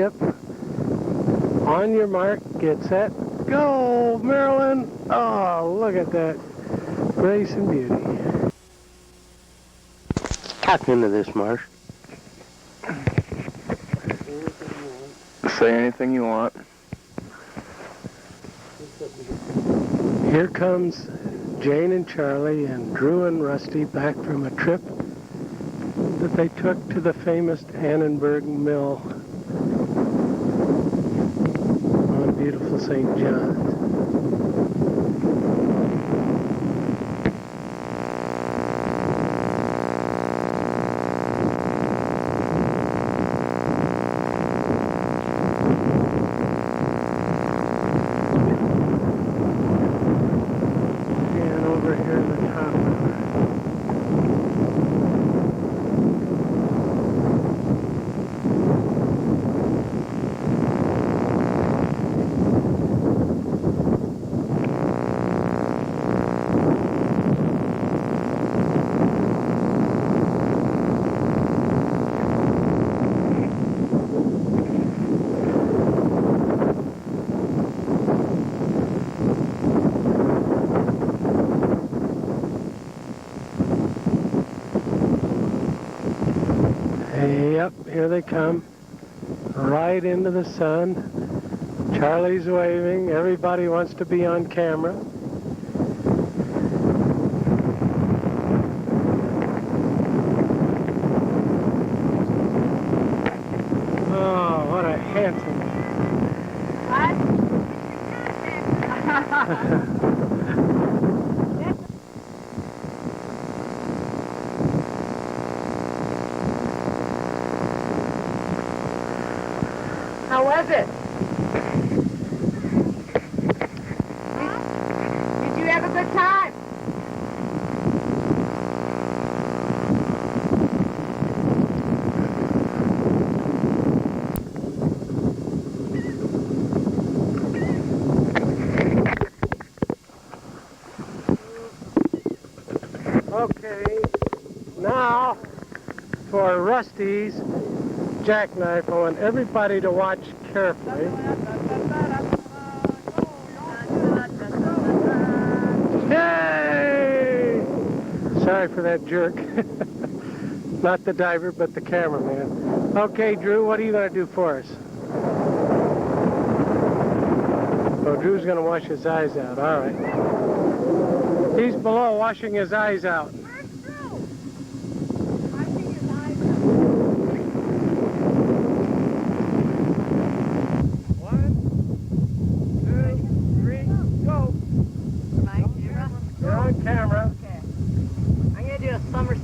dip. On your mark, get set, go, Marilyn! Oh, look at that grace and beauty. Cut into this, Marsh. Say anything you want. Here comes Jane and Charlie and Drew and Rusty back from a trip that they took to the famous Annenberg Mill on beautiful St. John's. Yep, here they come, right into the sun. Charlie's waving. Everybody wants to be on camera. Oh, what a handsome... How was it? Did you have a good time? Okay, now for Rusty's jackknife. I want everybody to watch carefully. Yay! Sorry for that jerk. Not the diver, but the cameraman. Okay, Drew, what are you going to do for us? Oh, Drew's going to wash his eyes out. All right. He's below washing his eyes out.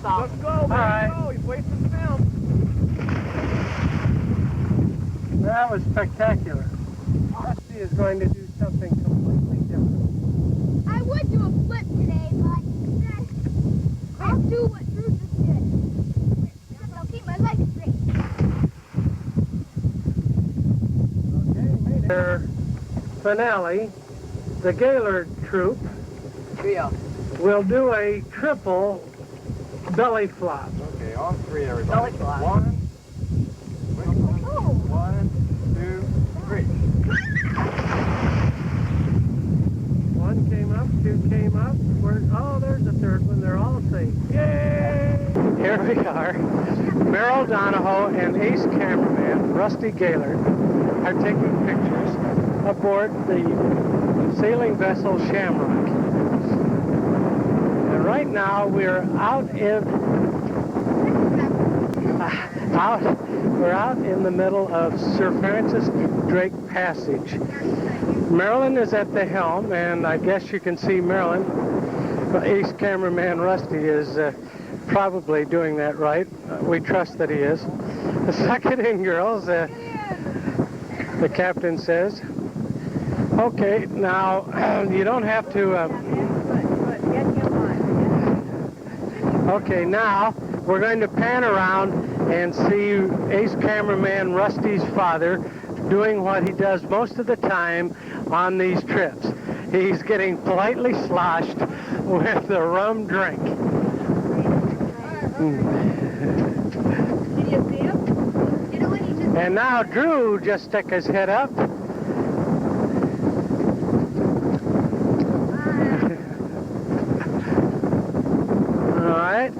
Let's go, man. Right. Go. He's wasting film. That was spectacular. Rusty is going to do something completely different. I would do a flip today, but I'll do what Drew just did. I'll keep my legs straight. Okay, their finale, the Gaillard troupe Trio. will do a triple belly flop. Okay, on three, everybody. Belly flop. One, one, two, three. One came up, two came up. Oh, there's the third one. They're all safe. Yay! Here we are. Gaillard Donohos and ace cameraman Rusty Gaillard are taking pictures aboard the sailing vessel Shamrock. And right now we're out in the middle of Sir Francis Drake Passage. Marilyn is at the helm, and I guess you can see Marilyn. Ace cameraman Rusty is probably doing that right. We trust that he is. Suck it in, girls, the captain says. Okay, now you don't have to... Okay, now we're going to pan around and see ace cameraman Rusty's father doing what he does most of the time on these trips. He's getting politely sloshed with the rum drink. Did you see him? You know what he just And now Drew just stuck his head up. All right.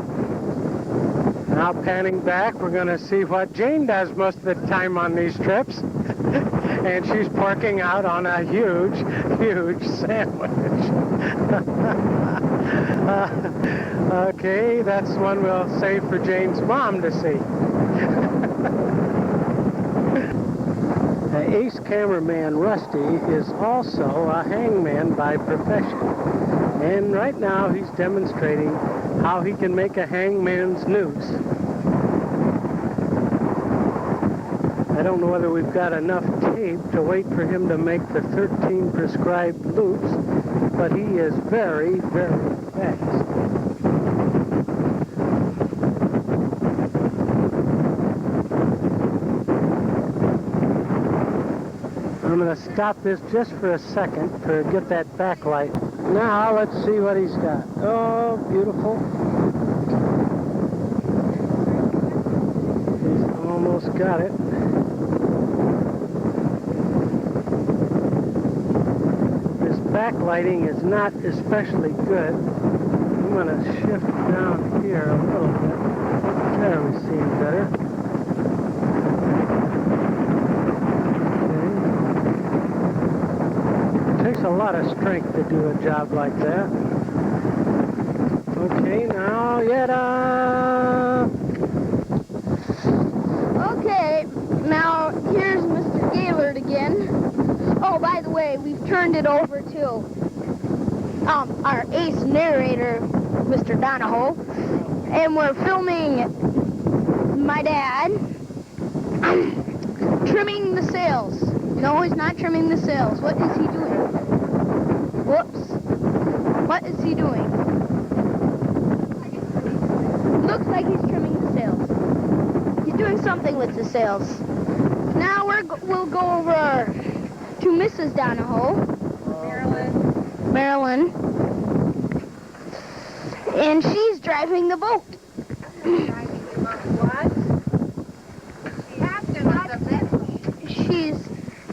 Now panning back, we're going to see what Jane does most of the time on these trips. And she's parking out on a huge, huge sandwich. Okay, that's one we'll save for Jane's mom to see. Ace cameraman Rusty is also a hangman by profession. And right now he's demonstrating how he can make a hangman's noose. I don't know whether we've got enough tape to wait for him to make the 13 prescribed loops, but he is very, very fast. I'm going to stop this just for a second to get that backlight. Now let's see what he's got. Oh, beautiful. He's almost got it. This backlighting is not especially good. I'm going to shift down here a little bit. There we see him better. Takes a lot of strength to do a job like that. Okay, now, yada! Okay, now here's Mr. Gaillard again. Oh, by the way, we've turned it over to our ace narrator, Mr. Donoho, and we're filming my dad trimming the sails. No, he's not trimming the sails. What is he doing? Whoops. What is he doing? Looks like he's trimming the sails. He's doing something with the sails. Now we'll go over to Mrs. Donoho. Marilyn. And she's driving the boat. She's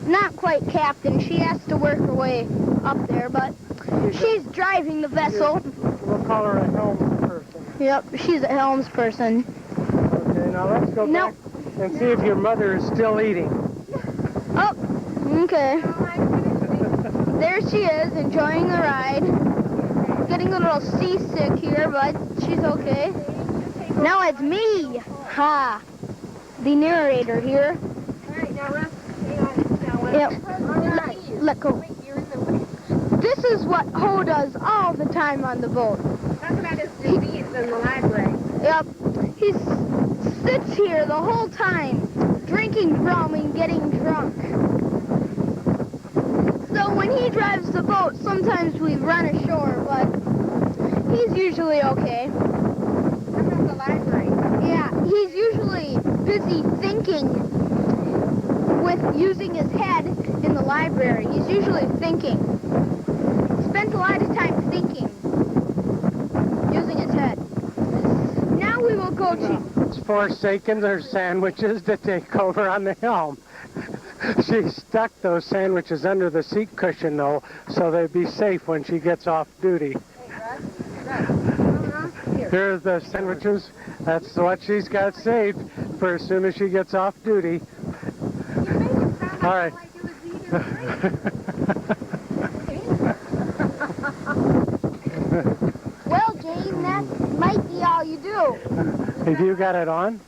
not quite captain. She has to work her way up there, but she's driving the vessel. We'll call her a helms person. Yep, she's a helms person. Okay, now let's go back and see if your mother is still eating. Oh, okay. There she is, enjoying the ride. Getting a little seasick here, but she's okay. Now it's me. Ha. The narrator here. Yep. Let go. This is what Ho does all the time on the boat. Talk about his disease in the library. Yep. He sits here the whole time, drinking rum and getting drunk. So when he drives the boat, sometimes we run ashore, but he's usually okay. What about the library? Yeah, he's usually busy thinking with using his head in the library. He's usually thinking. Spends a lot of time thinking, using his head. Now we will go to... It's forsaken their sandwiches to take over on the helm. She stuck those sandwiches under the seat cushion, though, so they'd be safe when she gets off duty. Here's the sandwiches. That's what she's got saved for as soon as she gets off duty. All right. Well, Jane, that might be all you do. Have you got it on?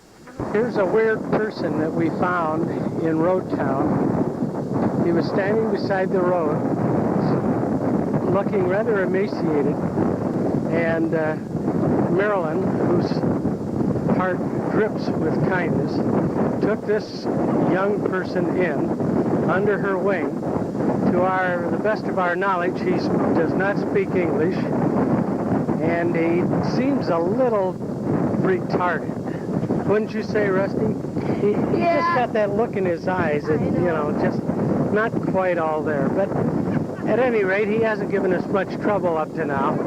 Here's a weird person that we found in Road Town. He was standing beside the road, looking rather emaciated, and Marilyn, whose heart drips with kindness, took this young person in under her wing. To the best of our knowledge, he does not speak English, and he seems a little retarded. Wouldn't you say, Rusty? He just got that look in his eyes that, just not quite all there. But at any rate, he hasn't given us much trouble up to now.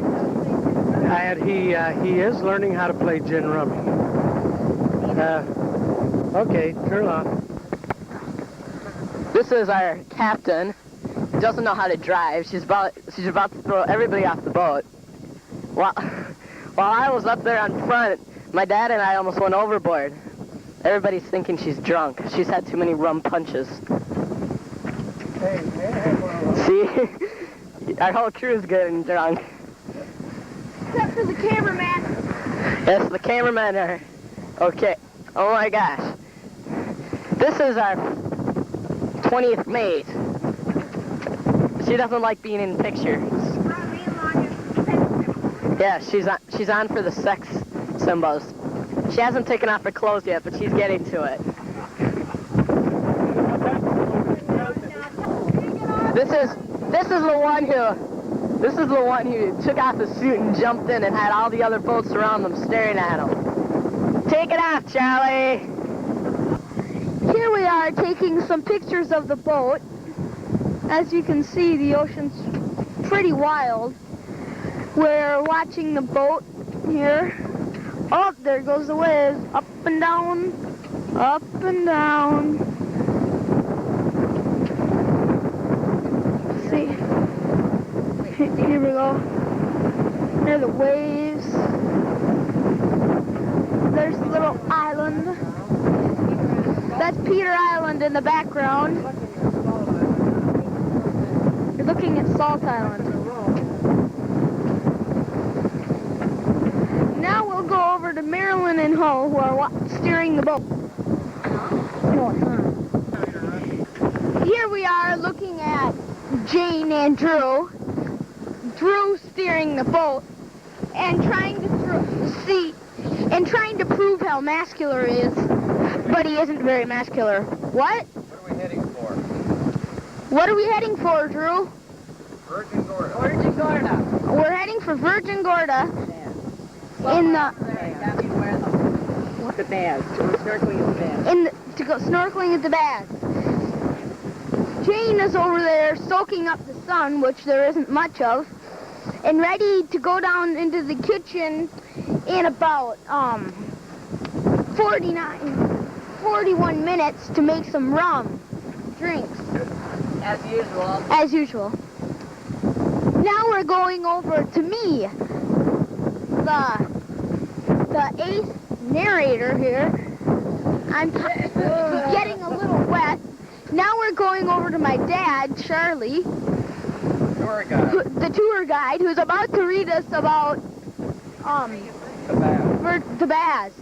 And he is learning how to play gin rummy. Okay, turn on. This is our captain. Doesn't know how to drive. She's about to throw everybody off the boat. While I was up there on front, my dad and I almost went overboard. Everybody's thinking she's drunk. She's had too many rum punches. See? Our whole crew's getting drunk. Except for the cameraman. Yes, the cameramen are... Okay. Oh my gosh. This is our 20th mate. She doesn't like being in pictures. Yeah, she's on for the sex symbols. She hasn't taken off her clothes yet, but she's getting to it. This is the one who took off his suit and jumped in and had all the other boats around them staring at him. Take it off, Charlie. Here we are taking some pictures of the boat. As you can see, the ocean's pretty wild. We're watching the boat here. Oh, there goes the waves. Up and down, up and down. See, here we go. There are the waves. There's the little island. That's Peter Island in the background. You're looking at Salt Island. Now we'll go over to Marilyn and Ho, who are steering the boat. Here we are looking at Jane and Drew. Drew steering the boat and trying to prove how muscular he is, but he isn't very muscular. What? What are we heading for? What are we heading for, Drew? Virgin Gorda. Virgin Gorda. We're heading for Virgin Gorda in the The baths. Snorkeling at the baths. to go snorkeling at the baths. Jane is over there soaking up the sun, which there isn't much of, and ready to go down into the kitchen in about 41 minutes to make some rum drinks. As usual. As usual. Now we're going over to me, the eighth narrator here. I'm getting a little wet. Now we're going over to my dad, Charlie, the tour guide, who's about to read us about the baths.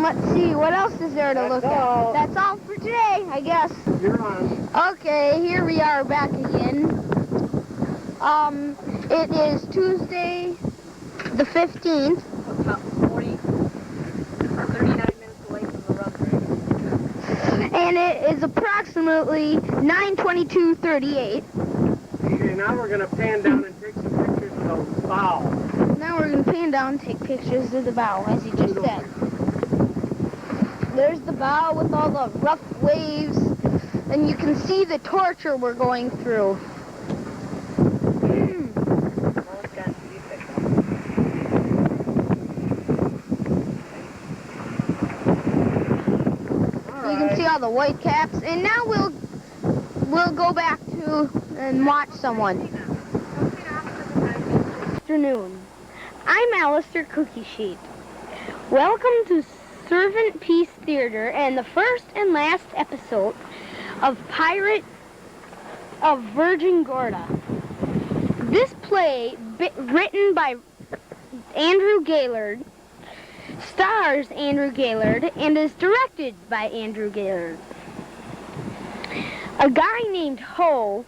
Let's see, what else is there to look at? That's all for today, I guess. You're on. Okay, here we are back again. It is Tuesday the 15th. About 39 minutes away from the rum drink. And it is approximately 9:22:38. Okay, now we're going to pan down and take some pictures of those bow. Now we're going to pan down and take pictures of the bow, as you just said. There's the bow with all the rough waves, and you can see the torture we're going through. You can see all the white caps, and now we'll go back to and watch someone. Afternoon. I'm Alistair Cookie Sheet. Welcome to Servant Peace Theater and the first and last episode of Pirate of Virgin Gorda. This play, written by Andrew Gaillard, stars Andrew Gaillard, and is directed by Andrew Gaillard. A guy named Ho,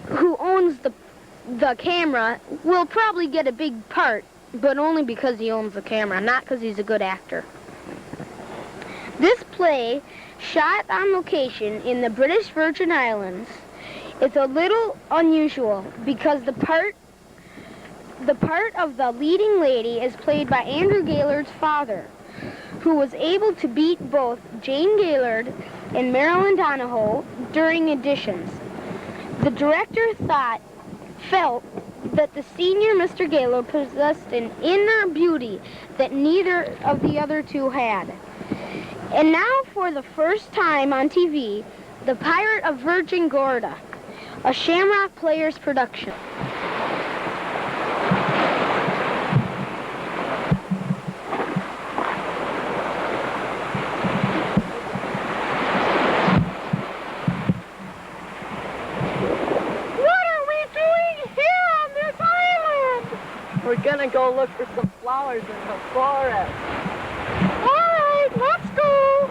who owns the camera, will probably get a big part, but only because he owns the camera, not because he's a good actor. This play, shot on location in the British Virgin Islands, is a little unusual because the part of the leading lady is played by Andrew Gaillard's father, who was able to beat both Jane Gaillard and Marilyn Donohos during auditions. The director felt that the senior Mr. Gaillard possessed an inner beauty that neither of the other two had. And now for the first time on TV, The Pirate of Virgin Gorda, a Shamrock Players production. We're gonna go look for some flowers in the forest. All right, let's go.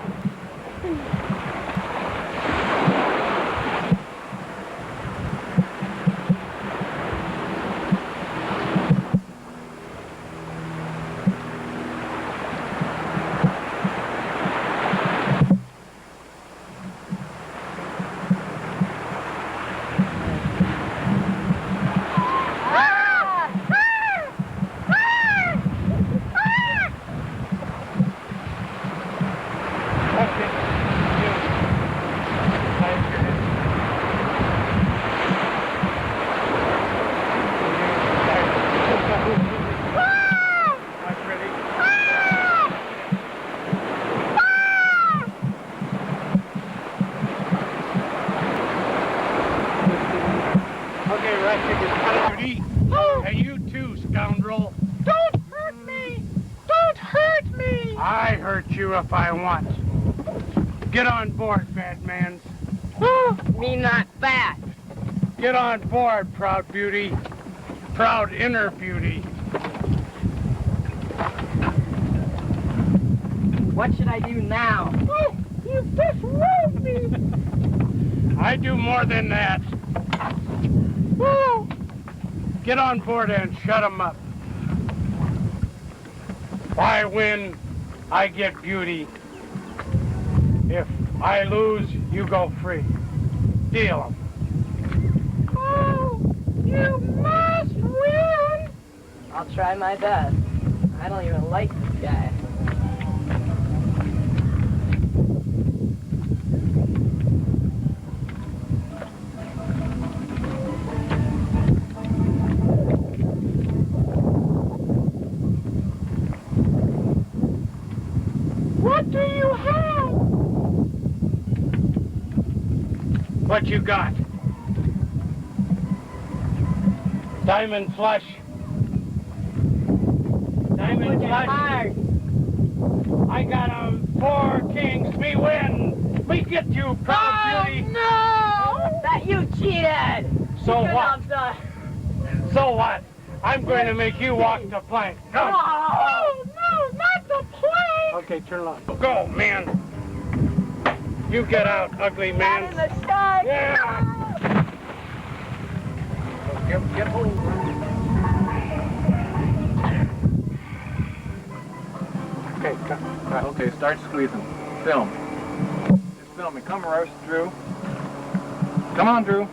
Hey, you too, scoundrel. Don't hurt me! Don't hurt me! I hurt you if I want. Get on board, fat man. Me not fat. Get on board, proud beauty. Proud inner beauty. What should I do now? Oh, you disrobed me! I do more than that. Oh, Get on board and shut 'em up. I win, I get beauty. If I lose, you go free. Deal 'em. oh, you must win! I'll try my best. I don't even like this guy. What do you have? What you got? Diamond flush. Diamond flush. Hard. I got 'em 4 kings. Me win. We get you, proud beauty. No! That you cheated! So You what? could've done- So what? I'm going to make you walk the plank. Come. Oh, no, not the plane! Okay, turn it off. Go, man. You get out, ugly Not in man. the sky! Yeah. Get home. Okay, cut. Okay, start squeezing. Film. Just film it. Come, Rush, Drew. Come on, Drew.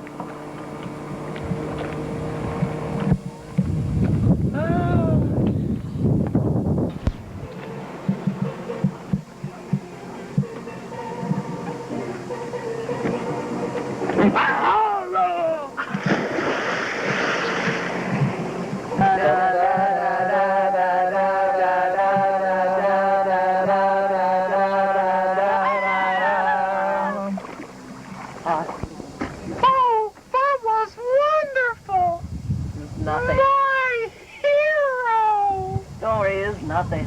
Oh, that was wonderful! Nothing. My hero! Don't worry, it's nothing.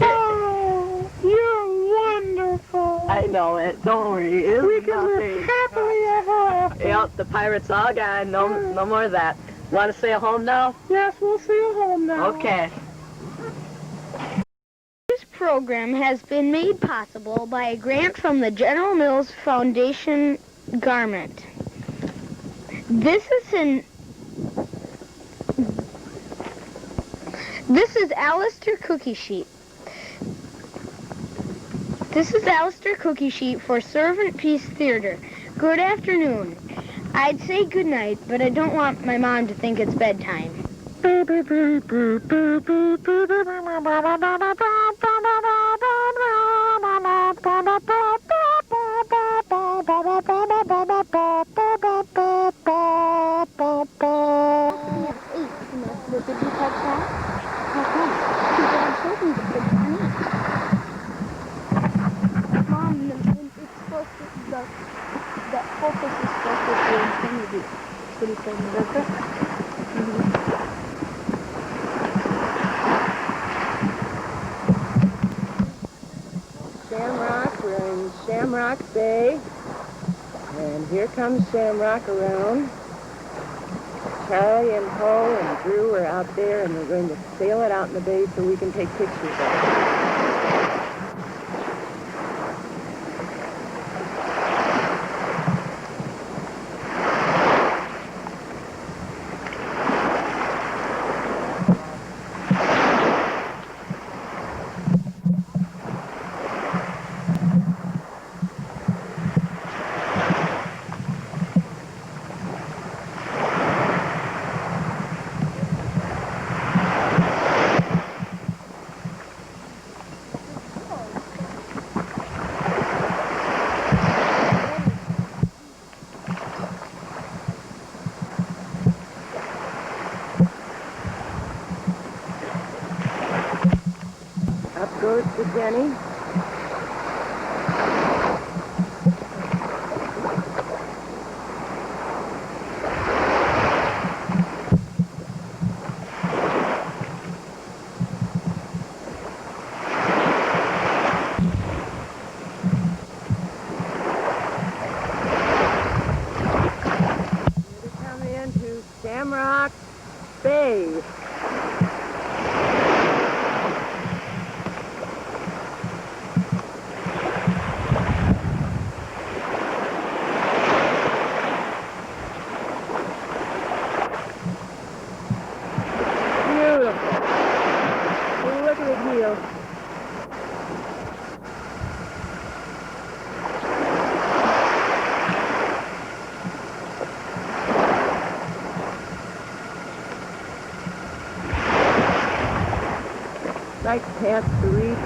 Oh, you're wonderful! I know it. Don't worry, it's We can live nothing. happily ever after. Yep, the pirate's all gone. No more of that. Want to stay home now? Yes, we'll see you home now. Okay. This program has been made possible by a grant from the General Mills Foundation Garment. This is Alistair Cookie Sheet. This is Alistair Cookie Sheet for Servant Peace Theater. Good afternoon. I'd say good night, but I don't want my mom to think it's bedtime. Shamrock Bay. And here comes Shamrock around. Charlie and Poe and Drew are out there, and we're going to sail it out in the bay so we can take pictures of it. Up goes the Jenny. Here to come into Shamrock Bay. Beautiful. Look at the heel. Nice past the reef.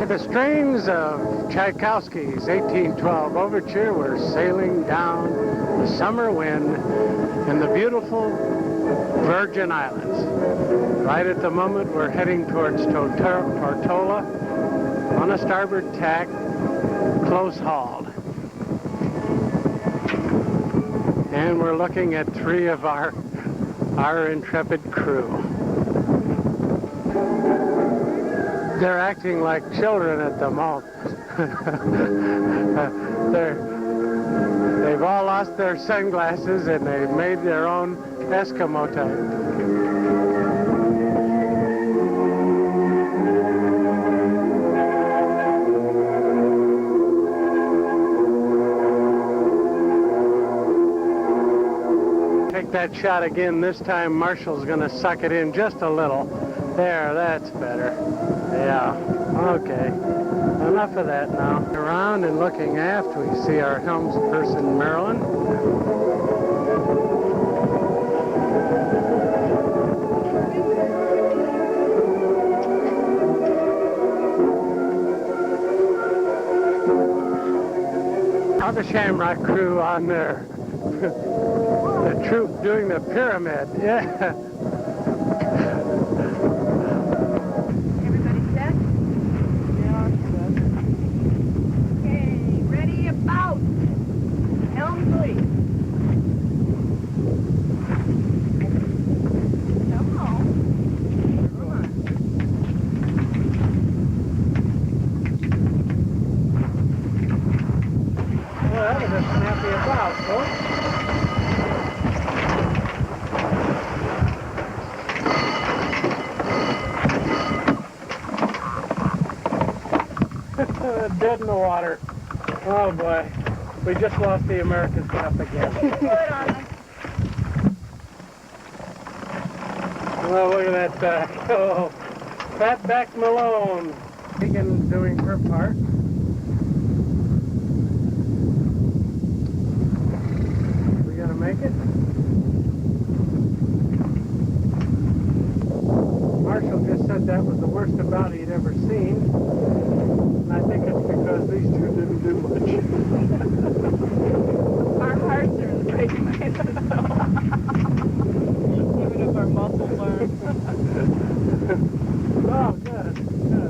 To the strains of Tchaikovsky's 1812 overture, we're sailing down the summer wind in the beautiful Virgin Islands. Right at the moment, we're heading towards Tortola on a starboard tack, close hauled. And we're looking at 3 of our intrepid crew. They're acting like children at the moment. They've all lost their sunglasses and they've made their own Eskimo type. Take that shot again. This time Marshall's going to suck it in just a little. There, that's better. Yeah, okay. Enough of that now. Around and looking aft, we see our helmsperson, Marilyn. How the Shamrock crew on there. The troop doing the pyramid, yeah. Dead in the water. Oh boy. We just lost the America's Cup again. Well, look at that back. Oh, Fatback Malone. Megan doing her part. We gonna make it? Marshall just said that was the worst about he'd ever seen. I think it's because these two didn't do much. Our hearts are in the right place. Even if our muscles aren't. Oh, good, good.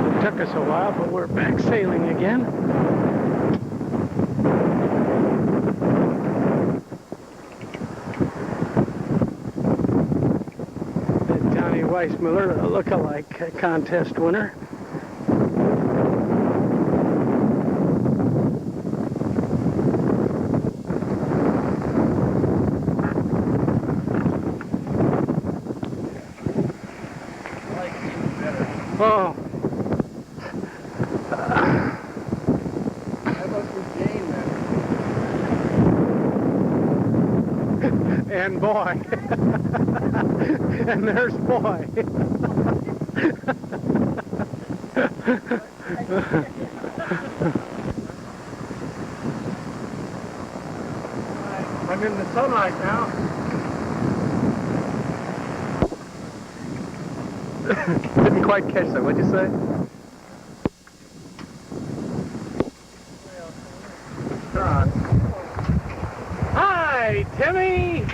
It took us a while, but we're back sailing again. Weissmuller, a look-alike contest winner. Oh. How about for Jane then? And boy. And there's boy. I'm in the sunlight now. Didn't quite catch that. What'd you say? Hi, Timmy!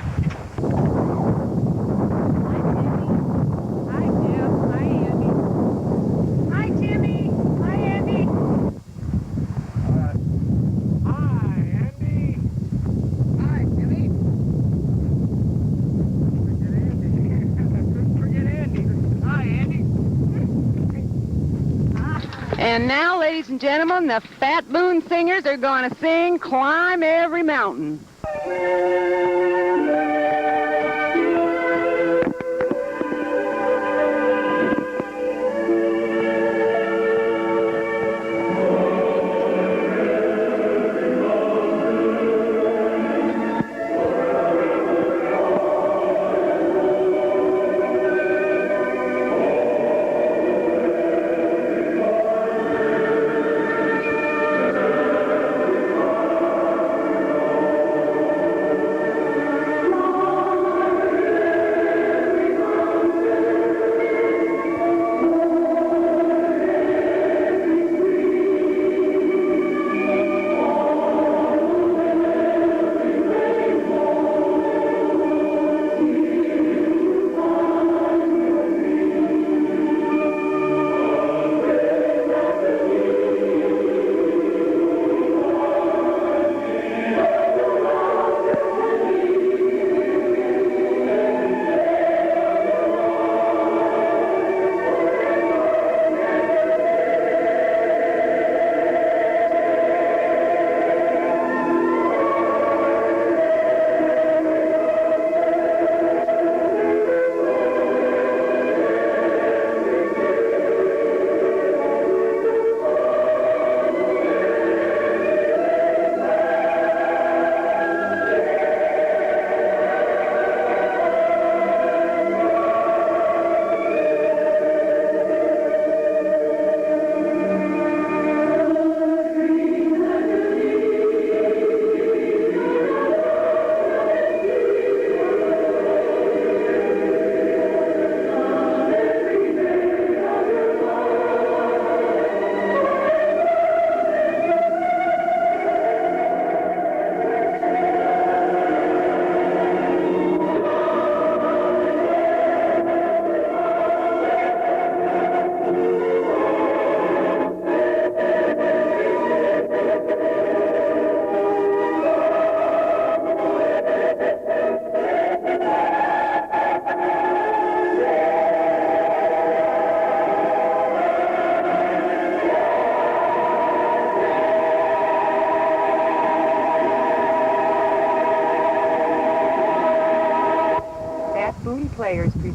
And now, ladies and gentlemen, the Fat Boone Singers are going to sing Climb Every Mountain.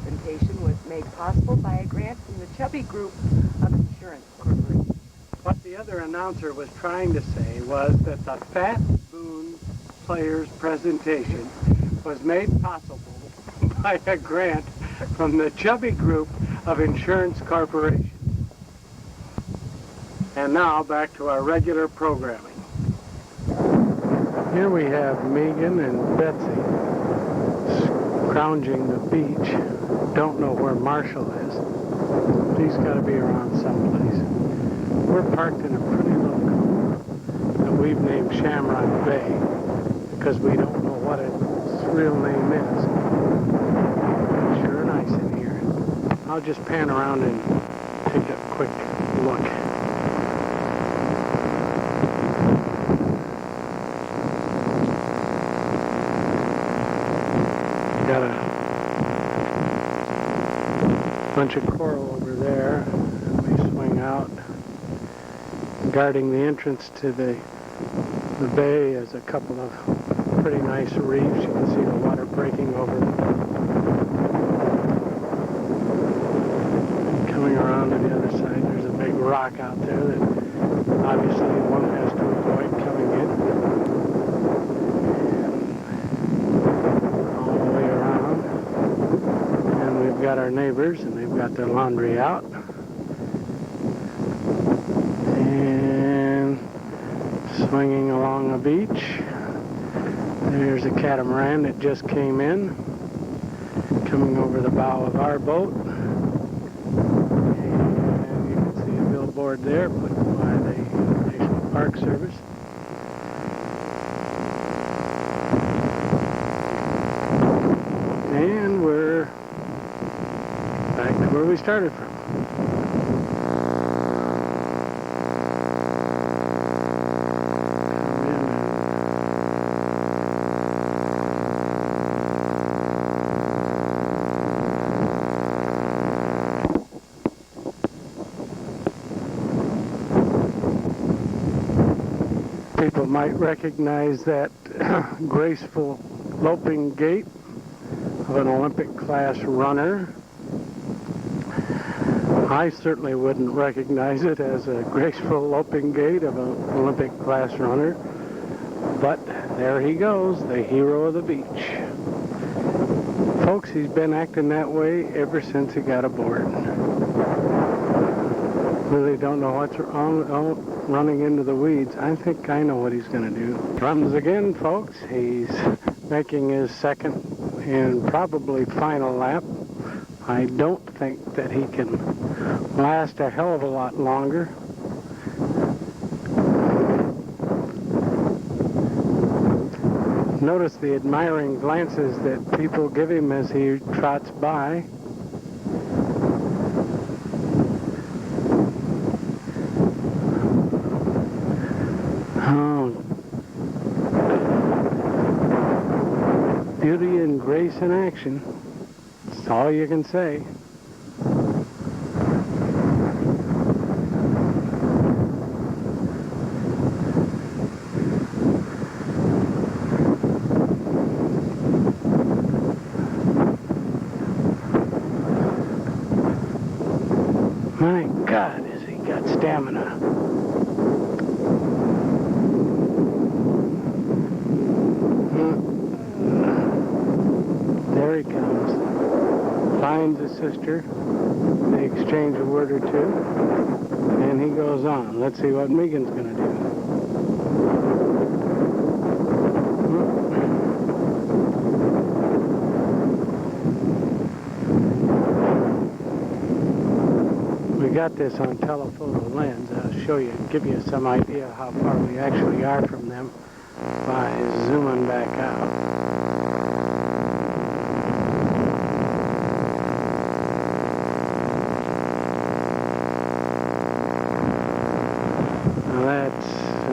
presentation was made possible by a grant from the Chubby Group of Insurance Corporation. What the other announcer was trying to say was that the Fat Boone Players presentation was made possible by a grant from the Chubby Group of Insurance Corporation. And now back to our regular programming. Here we have Megan and Betsy scrounging the beach. Don't know where Marshall is. He's got to be around someplace. We're parked in a pretty little cove that we've named Shamrock Bay because we don't know what its real name is. It's sure nice in here. I'll just pan around and take a quick look. Got a bunch of coral over there, and we swing out. Guarding the entrance to the bay is a couple of pretty nice reefs. You can see the water breaking over. Coming around to the other side, there's a big rock out there that obviously one has to avoid coming in. All the way around. And we've got our neighbors, and they've got their laundry out. And swinging along the beach, there's a catamaran that just came in, coming over the bow of our boat. And you can see a billboard there put by the National Park Service. And we're back to where we started from. People might recognize that graceful loping gait of an Olympic class runner. I certainly wouldn't recognize it as a graceful loping gait of an Olympic class runner, but there he goes, the hero of the beach. Folks, he's been acting that way ever since he got aboard. Really don't know what's wrong. Oh, running into the weeds. I think I know what he's going to do. Runs again, folks. He's making his second and probably final lap. I don't think that he can last a hell of a lot longer. Notice the admiring glances that people give him as he trots by. Beauty and grace in action. That's all you can say. My God, has he got stamina. There he comes. Finds his sister. They exchange a word or two. And he goes on. Let's see what Megan's going to do. We got this on telephoto lens. I'll show you, give you some idea how far we actually are from them by zooming back out.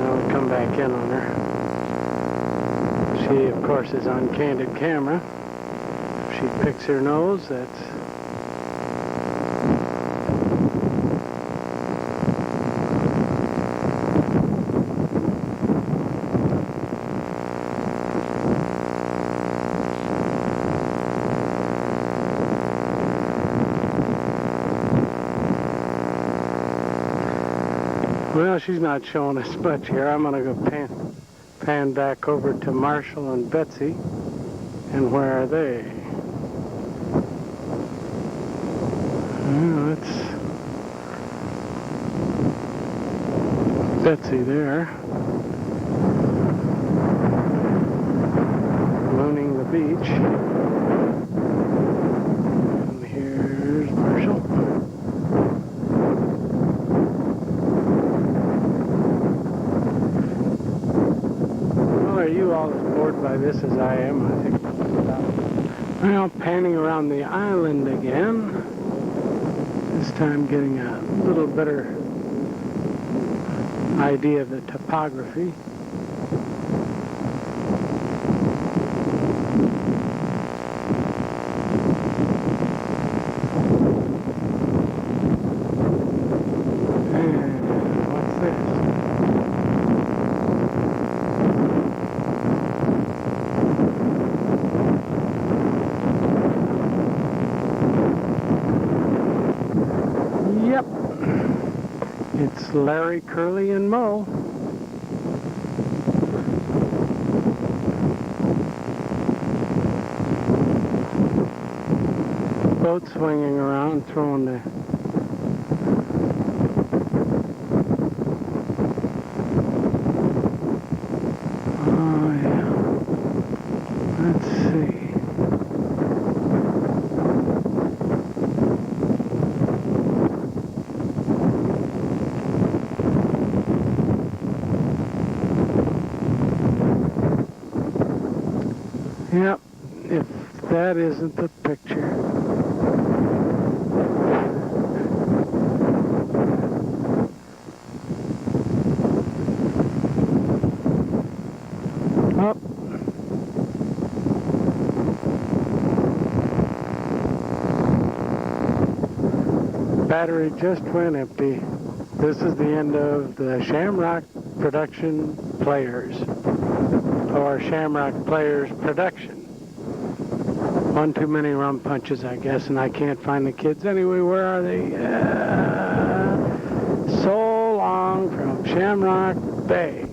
We'll come back in on her. She, of course, is on candid camera. If she picks her nose, that's... Well, she's not showing us much here. I'm going to go pan back over to Marshall and Betsy. And where are they? Well, it's Betsy there. Mooning the beach. And here's Marshall. Well, are you all as bored by this as I am? I think well, panning around the island again. This time getting a little better idea of the topography. Yep, it's Larry, Curly, and Mo. Boat swinging around, throwing the oh yeah. Let's see. Yep, if that isn't the picture. Up. Battery just went empty. This is the end of the Shamrock Production Players. Or Shamrock Players Production. One too many rum punches, I guess, and I can't find the kids anyway. Where are they? So long from Shamrock Bay.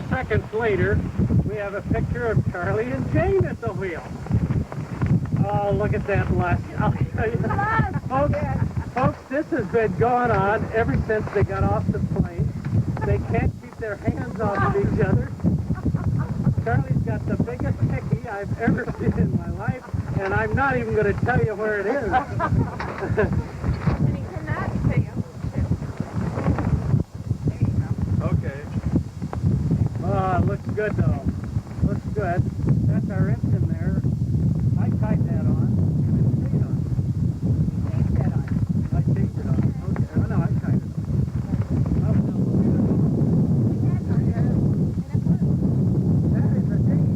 Seconds later, we have a picture of Charlie and Jane at the wheel. Oh, look at that lush. I'll tell you. Folks, this has been going on ever since they got off the plane. They can't keep their hands off of each other. Charlie's got the biggest hickey I've ever seen in my life. and I'm not even going to tell you where it is. And he cannot say it. There you go. Okay. Oh, it looks good though. Looks good. That's our engine there. I tied that on. And it's stayed on. Take that on. I taped it on. Okay. Oh, no, I tied it on. Oh, no, that is a date.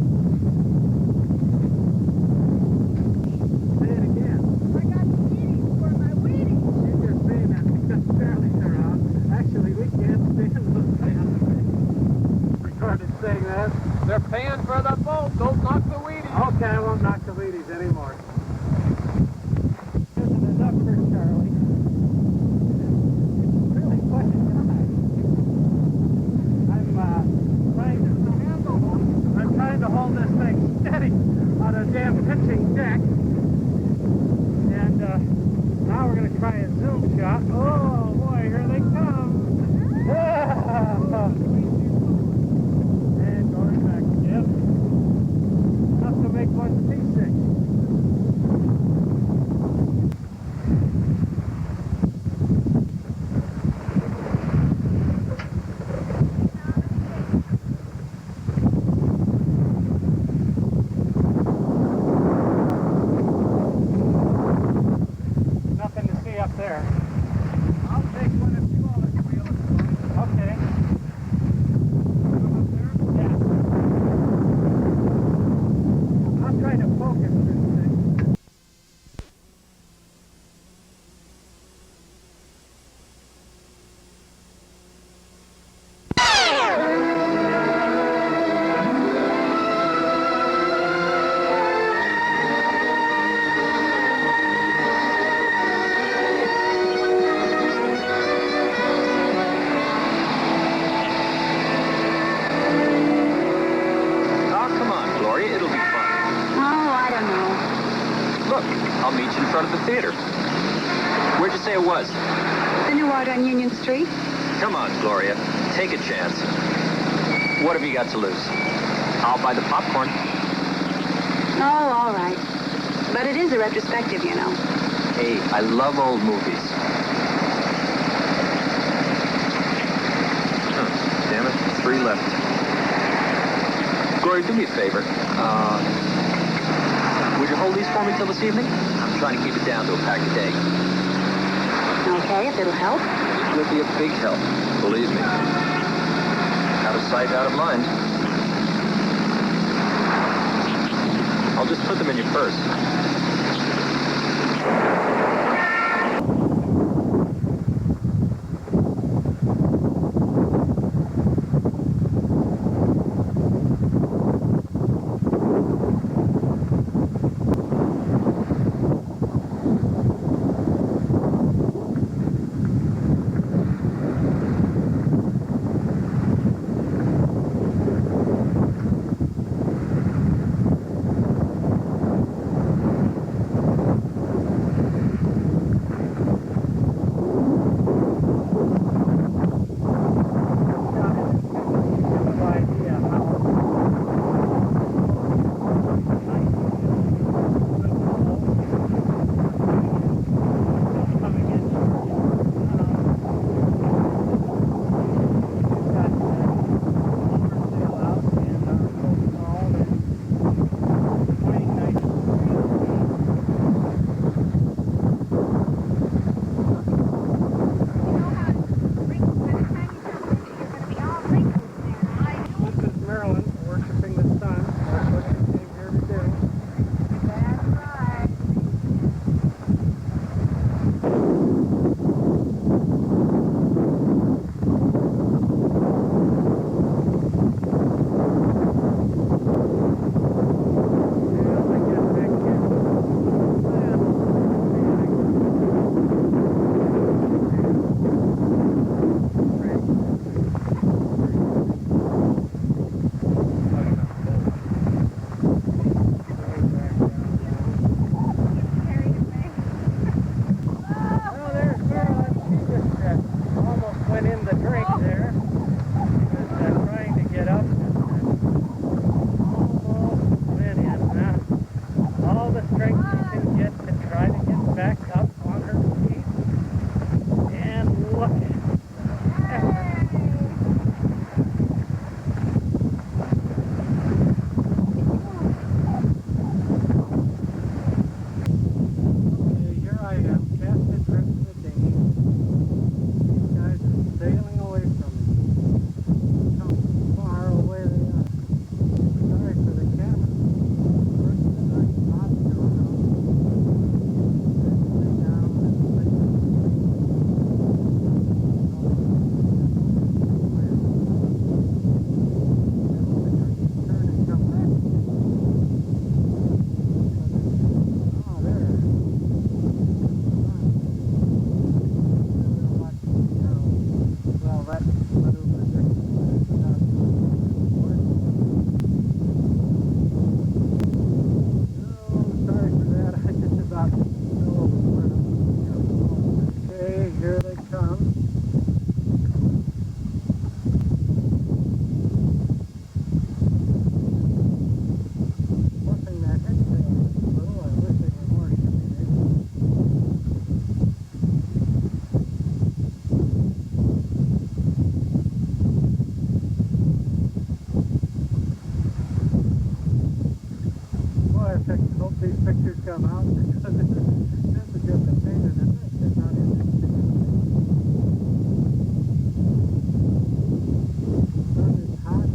Say it again. I got the Wheaties for my Wheaties. She's just saying that because Sterling's around. Actually, we can't stand those fans. Recorded saying that. They're paying for the boat. Don't knock the Wheaties. Okay, I won't knock the Wheaties anymore. Isn't enough for Charlie. It's really quite a guy. I'm trying to hold this thing steady on a damn pitching deck. And now we're going to try a zoom shot. Oh boy, here they come. And going back again. Enough to make one seasick. Nothing to see up there. I'll take one if you want to wheel it. Okay. Up there? Yeah. I'm trying to focus this thing. Oh, come on, Gloria. It'll be fun. Oh, I don't know. Look, I'll meet you in front of the theater. Where'd you say it was? The new art on Union Street? Come on, Gloria. Take a chance. What have you got to lose? I'll buy the popcorn. Oh, all right. But it is a retrospective, you know. Hey, I love old movies. Damn it, 3 left. Gloria, do me a favor. Would you hold these for me till this evening? I'm trying to keep it down to a pack a day. Okay, if it'll help. It would be a big help, believe me. Out of sight, out of mind. I'll just put them in your purse. these pictures come out because this is just a pain in the neck. It's not interesting. The sun is hot.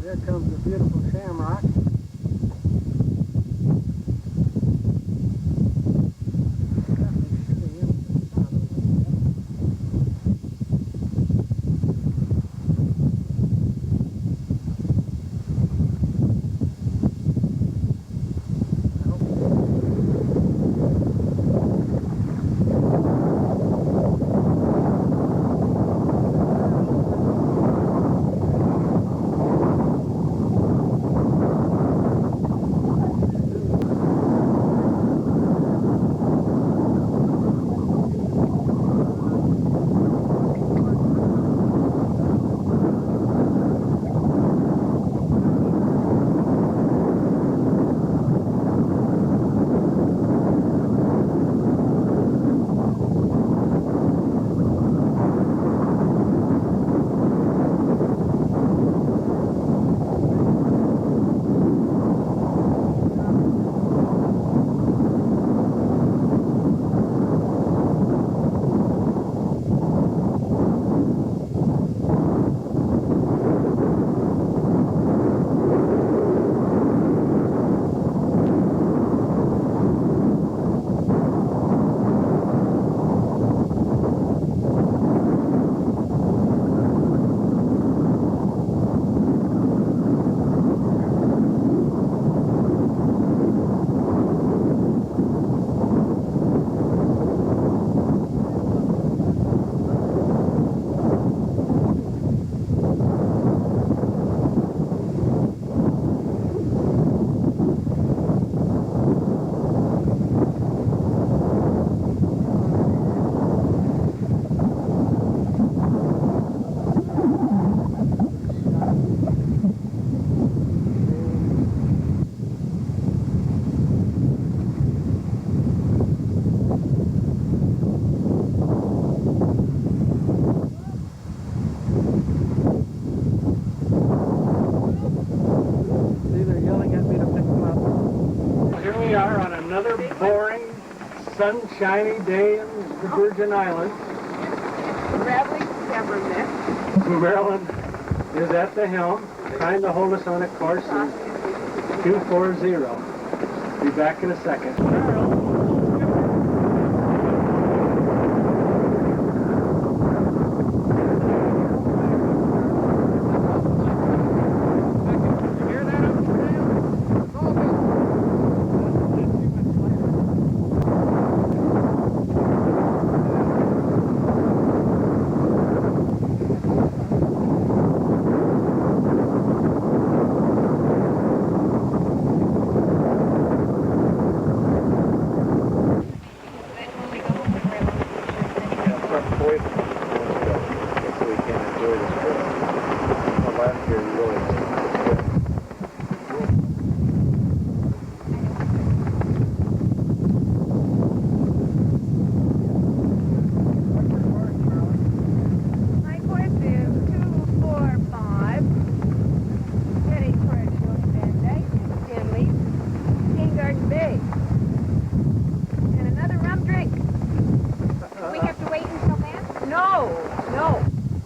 There comes the beautiful Shamrock. Definitely shooting into the sun a little bit. I hope See, they're yelling at me to pick them up. Here we are on another boring, sunshiny day in the Virgin Islands. Rattling cameraman. Marilyn is at the helm, trying to hold us on a course in 240. Be back in a second. My course is 245. Heading towards Van Dyke, Stanley, Garden Bay. And another rum drink. We have to wait until then? No.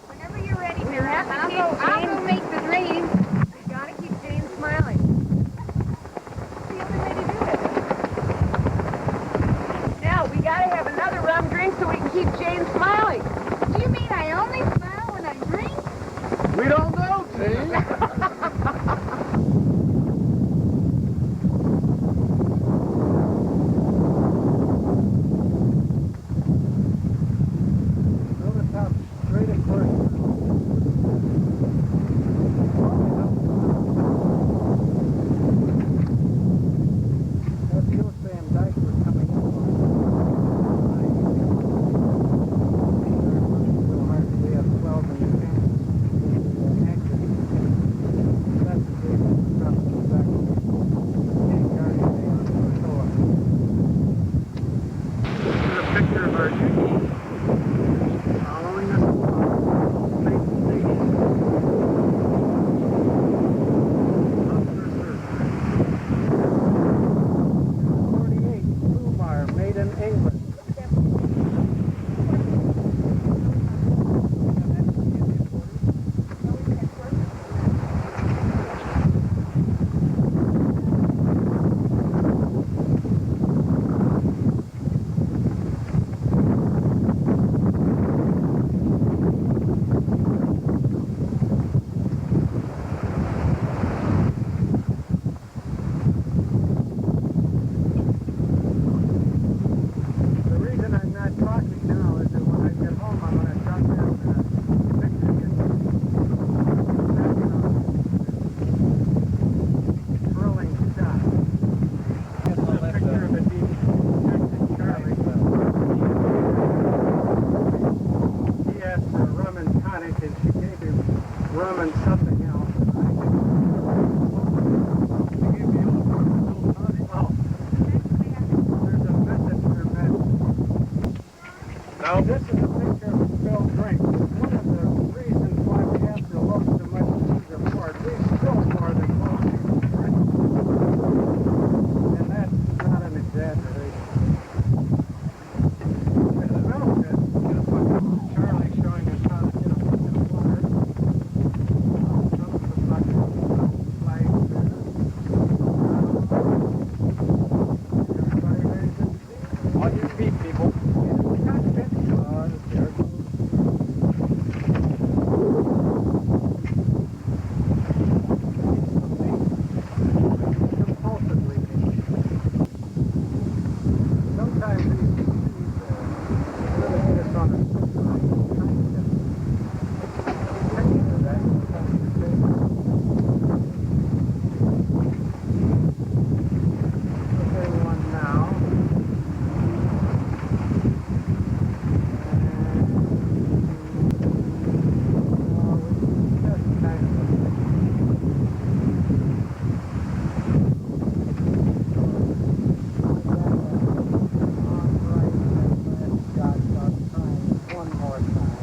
Whenever you're ready, We have to I'll keep go James- make the dream. You gotta keep James smiling. It's the only way to do it. Now, we gotta have another rum drink so we can keep James smiling. Do you mean I only smile when I drink? We don't know, Gene. Notice how straight rum and something else. There's a messenger message. Now this is a picture of a spilled drink. One of the reasons why we have to look so much easier for it, we spill more than most people drink. And that's not an exaggeration. It smells good. Charlie showing us how to get a bucket of water. Some of the buckets, some flags there. Everybody ready to see? On your feet, people. Cockpit. There goes. Compulsively. Sometimes these really hit us on a one now. One more time.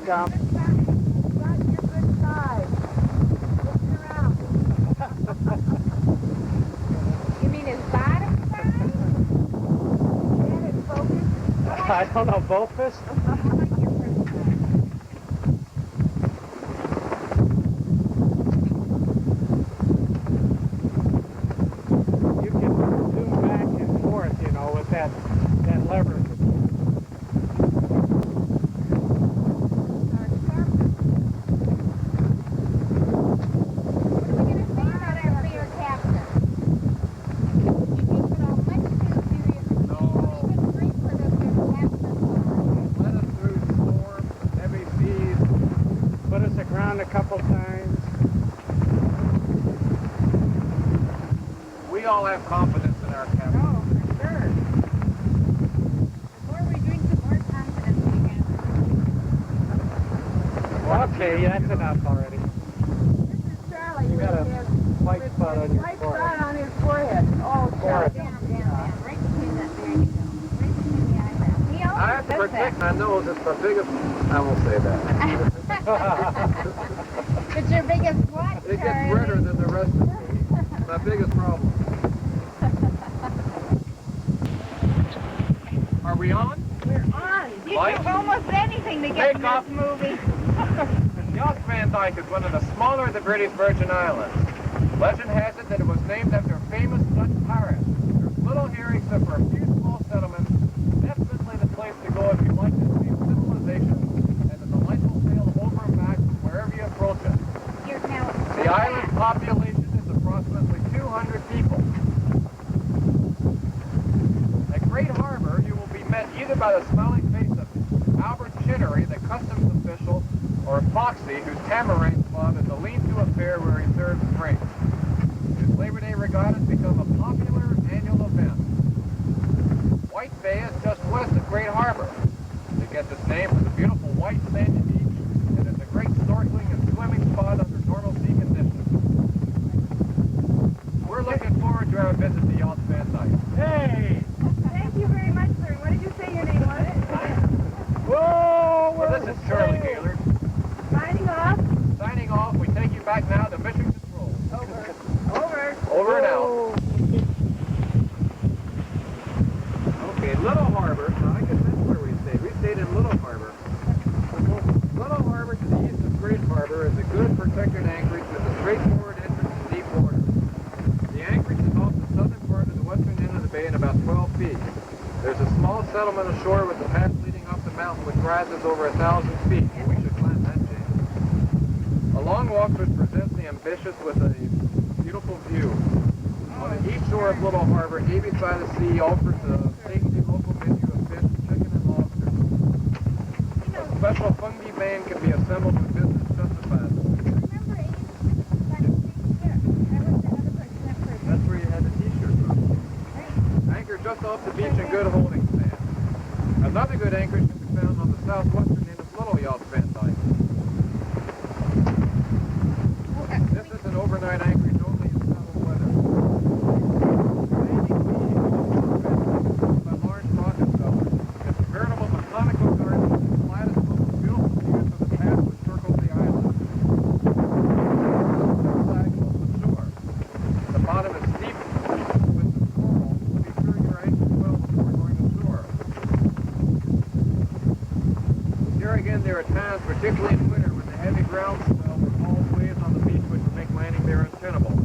Down. Got your good side. Looking around. You mean his bottom side? And his focus? I don't know, Bullfist? I like your first side. You can zoom back and forth, you know, with that lever. A couple times. We all have confidence in our captain. Oh, for sure. The more we drink, the more confidence we get. Well, okay, yeah, that's enough already. This is Charlie. You got a with his white spot on your white forehead. spot on his forehead. Oh, Charlie. Forehead. Down. Right between that. There you go. Right between the eyebrows. He I always have to does protect that. my nose. It's my biggest... I won't say that. It's your biggest what, It gets Charlie? redder than the rest of me. My biggest problem. Are we on? We're on. You Lights? do almost anything to get in Take off. this movie. Jost Van Dyke is one of the smaller of the British Virgin Islands. Legend has it that it was named after a famous Dutch pirate. There's little here except for a few small settlements. Definitely the place to go if you like to see civilization and a delightful sail over and back from wherever you approach it. Here, now. The island's population is approximately 200 people. At Great Harbor, you will be met either by the smiling face of Albert Chinnery, the customs official, or Foxy, whose Tamarang Club is a lean-to affair where he serves drinks. His Labor Day regatta has become a popular annual event. White Bay is just west of Great Harbor. It gets its name from the beautiful white sandy beach, and it's a great snorkeling and swimming spot under normal sea conditions. We're looking forward to our visit to Yacht Van Dyke. Hey! Thank you very much, sir. What did you say your name was? Whoa! Well, this is Charlie Gaillard. Signing off. Signing off, we take you back now to Mission Control. Over. Over. Over and out. Okay, Little Harbor. So I guess that's where we stayed. We stayed in Little Harbor. Little Harbor to the east of Great Harbor is a good protected anchorage with a straightforward entrance to deep water. The anchorage is off the southern part of the western end of the bay in about 12 feet. There's a small settlement ashore with the path leading up the mountain which rises over 1,000 feet. We should climb that chain. A long walk which presents the ambitious with a beautiful view. On the east shore of Little Harbor, heaving by the sea, offers a tasty local menu of fish, chicken, and lobster. A special fungi band can be assembled when business justifies it. That's where you had the t-shirt from. Anchor just off the beach in good holding stand. Another good anchorage can be found on the southwestern end of Little Yacht Van Dyke. This is an overnight anchorage only in settled weather. Standing beach by large rocket fellers. It's a veritable botanical garden with the flattest, most beautiful views of the path which circles the island. Diagonal to the shore. The bottom is steep with the coral. Be sure your anchor well before going ashore. Here again, there are times, particularly in winter, when the heavy ground swell or false waves on the beach which would make landing there untenable.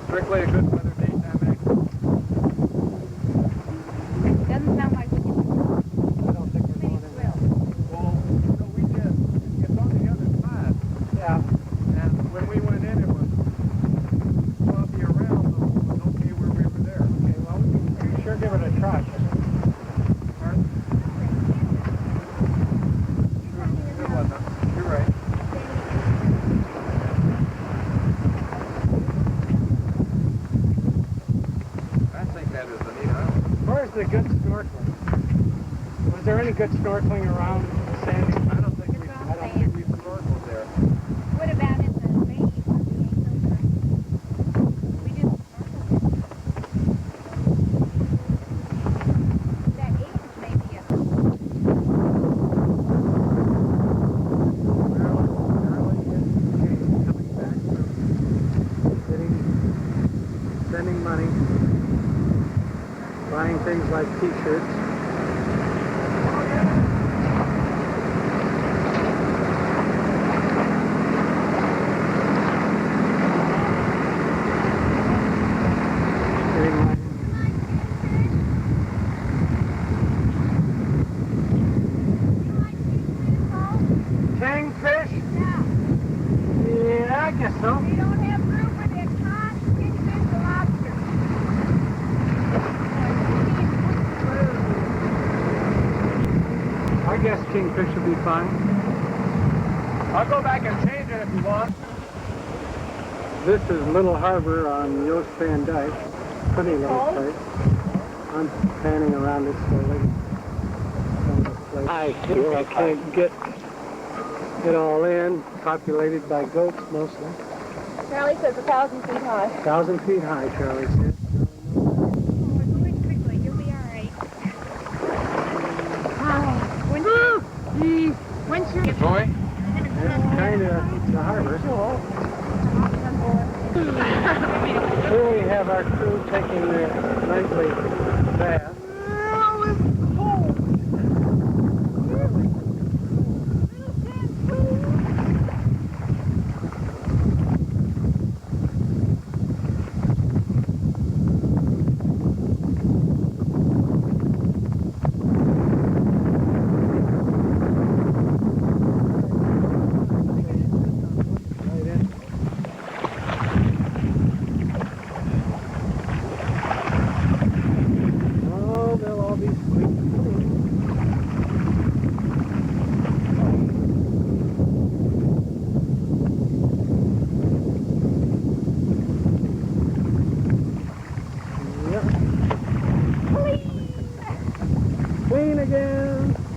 Strictly a good weather daytime anchor. Doesn't sound like what you I don't think we're going in there. Well, no, we did. It's on the other side. Yeah. And when we went in, it was sloppy around, so it was okay where we were there. Okay, well, we can sure give it a try. Pardon? It wasn't. You're right. I think that is a neat island. Where's the good snorkeling? Was there any good snorkeling around Sandy? I don't think we've snorkeled there. What about in the bay? We did that age maybe. Spending money, buying things like t-shirts. Getting money. Kingfish? Yeah, I guess so. They don't have room for their cod, kingfish, and lobster. I guess kingfish will be fine. I'll go back and change it if you want. This is Little Harbor on Yost Van Dyke. Pretty little place. I'm panning around it slowly. I can't get it all in. Populated by goats mostly. Charlie says 1,000 feet high. 1,000 feet high, Charlie said. We're going quickly. You'll be all right. Once you're Joy? That's kind of the harbor. Here we have our crew taking their nightly bath. again.